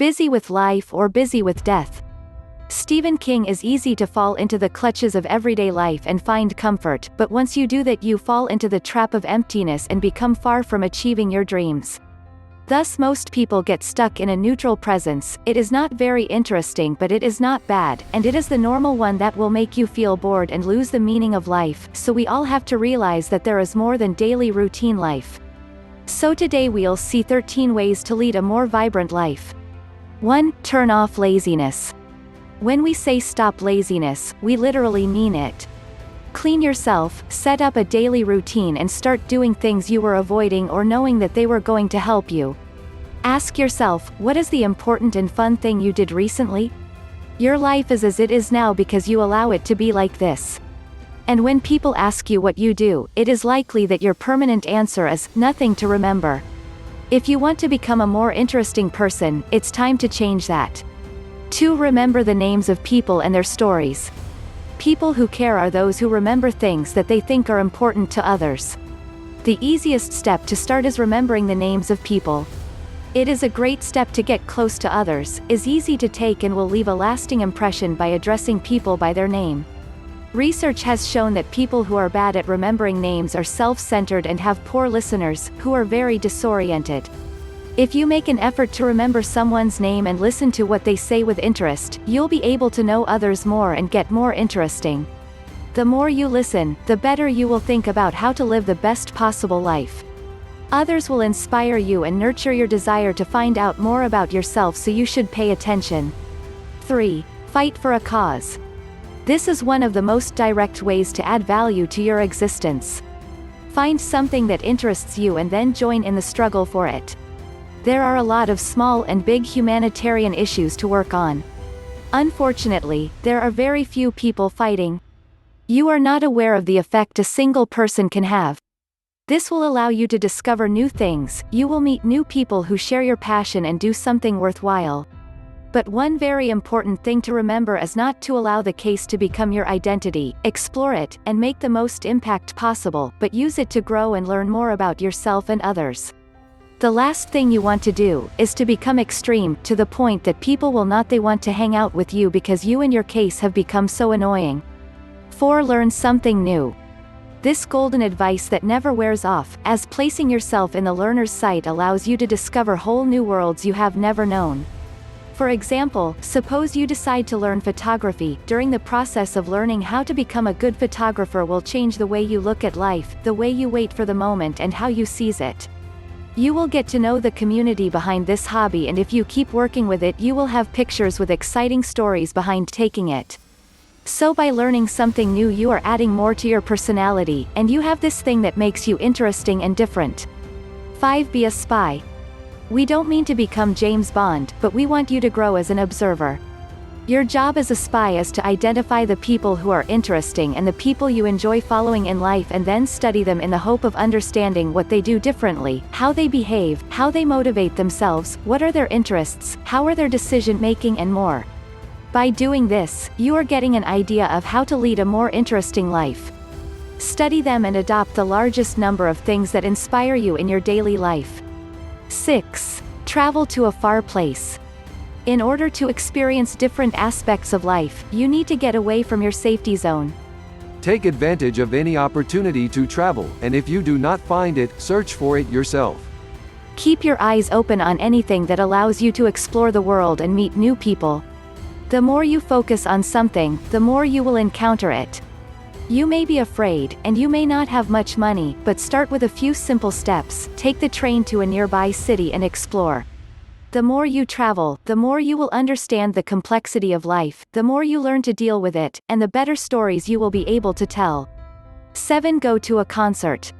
Busy with life or busy with death? Stephen King is easy to fall into the clutches of everyday life and find comfort, but once you do that you fall into the trap of emptiness and become far from achieving your dreams. Thus most people get stuck in a neutral presence. It is not very interesting, but it is not bad, and it is the normal one that will make you feel bored and lose the meaning of life, so we all have to realize that there is more than daily routine life. So today we'll see 13 ways to lead a more vibrant life. 1. Turn off laziness. When we say stop laziness, we literally mean it. Clean yourself, set up a daily routine and start doing things you were avoiding or knowing that they were going to help you. Ask yourself, what is the important and fun thing you did recently? Your life is as it is now because you allow it to be like this. And when people ask you what you do, it is likely that your permanent answer is, nothing to remember. If you want to become a more interesting person, it's time to change that. 2. Remember the names of people and their stories. People who care are those who remember things that they think are important to others. The easiest step to start is remembering the names of people. It is a great step to get close to others, is easy to take and will leave a lasting impression by addressing people by their name. Research has shown that people who are bad at remembering names are self-centered and have poor listeners, who are very disoriented. If you make an effort to remember someone's name and listen to what they say with interest, you'll be able to know others more and get more interesting. The more you listen, the better you will think about how to live the best possible life. Others will inspire you and nurture your desire to find out more about yourself, so you should pay attention. 3. Fight for a cause. This is one of the most direct ways to add value to your existence. Find something that interests you and then join in the struggle for it. There are a lot of small and big humanitarian issues to work on. Unfortunately, there are very few people fighting. You are not aware of the effect a single person can have. This will allow you to discover new things, you will meet new people who share your passion and do something worthwhile. But one very important thing to remember is not to allow the case to become your identity. Explore it, and make the most impact possible, but use it to grow and learn more about yourself and others. The last thing you want to do, is to become extreme, to the point that people will not want to hang out with you because you and your case have become so annoying. 4. Learn something new. This golden advice that never wears off, as placing yourself in the learner's sight allows you to discover whole new worlds you have never known. For example, suppose you decide to learn photography. During the process of learning how to become a good photographer will change the way you look at life, the way you wait for the moment and how you seize it. You will get to know the community behind this hobby, and if you keep working with it you will have pictures with exciting stories behind taking it. So by learning something new you are adding more to your personality, and you have this thing that makes you interesting and different. 5. Be a spy. We don't mean to become James Bond, but we want you to grow as an observer. Your job as a spy is to identify the people who are interesting and the people you enjoy following in life, and then study them in the hope of understanding what they do differently, how they behave, how they motivate themselves, what are their interests, how are their decision-making and more. By doing this, you are getting an idea of how to lead a more interesting life. Study them and adopt the largest number of things that inspire you in your daily life. 6. Travel to a far place. In order to experience different aspects of life, you need to get away from your safety zone. Take advantage of any opportunity to travel, and if you do not find it, search for it yourself. Keep your eyes open on anything that allows you to explore the world and meet new people. The more you focus on something, the more you will encounter it. You may be afraid, and you may not have much money, but start with a few simple steps. Take the train to a nearby city and explore. The more you travel, the more you will understand the complexity of life, the more you learn to deal with it, and the better stories you will be able to tell. 7. Go to a concert.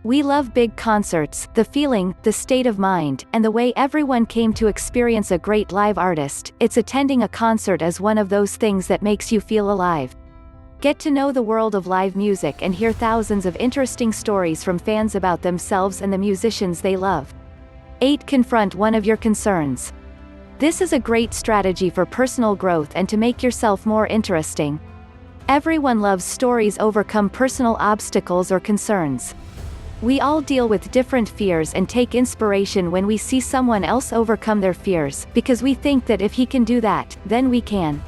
We love big concerts, the feeling, the state of mind, and the way everyone came to experience a great live artist. It's attending a concert as one of those things that makes you feel alive. Get to know the world of live music and hear thousands of interesting stories from fans about themselves and the musicians they love. 8. Confront one of your concerns. This is a great strategy for personal growth and to make yourself more interesting. Everyone loves stories overcome personal obstacles or concerns. We all deal with different fears and take inspiration when we see someone else overcome their fears, because we think that if he can do that, then we can.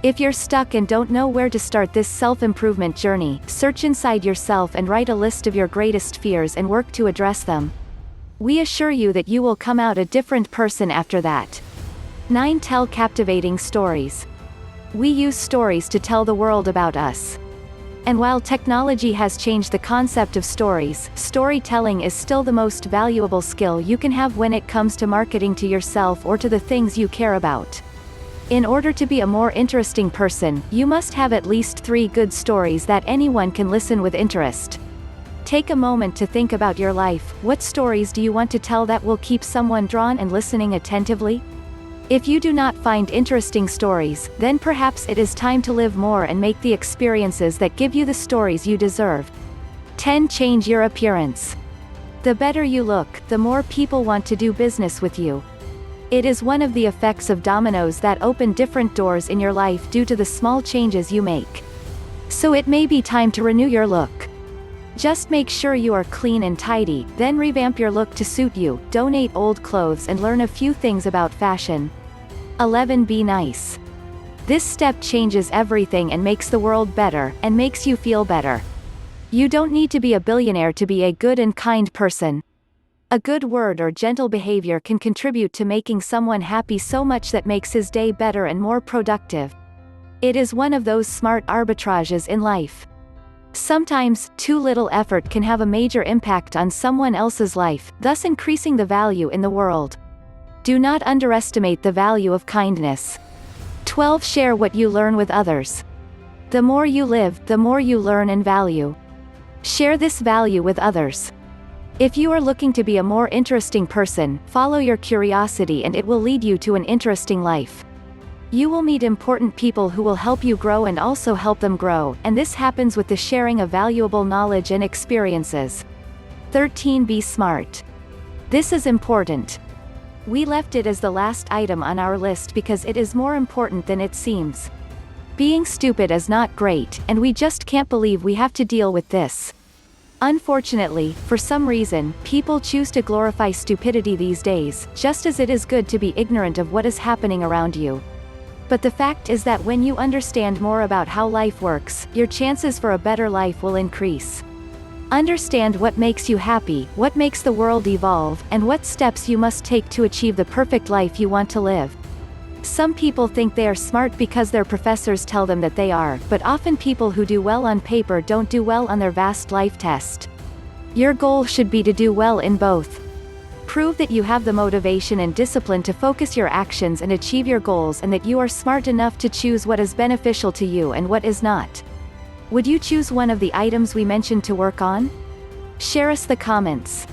If you're stuck and don't know where to start this self-improvement journey, search inside yourself and write a list of your greatest fears and work to address them. We assure you that you will come out a different person after that. 9. Tell captivating stories. We use stories to tell the world about us. And while technology has changed the concept of stories, storytelling is still the most valuable skill you can have when it comes to marketing to yourself or to the things you care about. In order to be a more interesting person, you must have at least 3 good stories that anyone can listen with interest. Take a moment to think about your life. What stories do you want to tell that will keep someone drawn and listening attentively? If you do not find interesting stories, then perhaps it is time to live more and make the experiences that give you the stories you deserve. 10. Change your appearance. The better you look, the more people want to do business with you. It is one of the effects of dominoes that open different doors in your life due to the small changes you make. So it may be time to renew your look. Just make sure you are clean and tidy, then revamp your look to suit you, donate old clothes and learn a few things about fashion. 11. Be nice. This step changes everything and makes the world better, and makes you feel better. You don't need to be a billionaire to be a good and kind person. A good word or gentle behavior can contribute to making someone happy so much that makes his day better and more productive. It is one of those smart arbitrages in life. Sometimes, too little effort can have a major impact on someone else's life, thus increasing the value in the world. Do not underestimate the value of kindness. 12. Share what you learn with others. The more you live, the more you learn and value. Share this value with others. If you are looking to be a more interesting person, follow your curiosity and it will lead you to an interesting life. You will meet important people who will help you grow and also help them grow, and this happens with the sharing of valuable knowledge and experiences. 13. Be smart. This is important. We left it as the last item on our list because it is more important than it seems. Being stupid is not great, and we just can't believe we have to deal with this. Unfortunately, for some reason, people choose to glorify stupidity these days, just as it is good to be ignorant of what is happening around you. But the fact is that when you understand more about how life works, your chances for a better life will increase. Understand what makes you happy, what makes the world evolve, and what steps you must take to achieve the perfect life you want to live. Some people think they are smart because their professors tell them that they are, but often people who do well on paper don't do well on their vast life test. Your goal should be to do well in both. Prove that you have the motivation and discipline to focus your actions and achieve your goals, and that you are smart enough to choose what is beneficial to you and what is not. Would you choose one of the items we mentioned to work on? Share us the comments.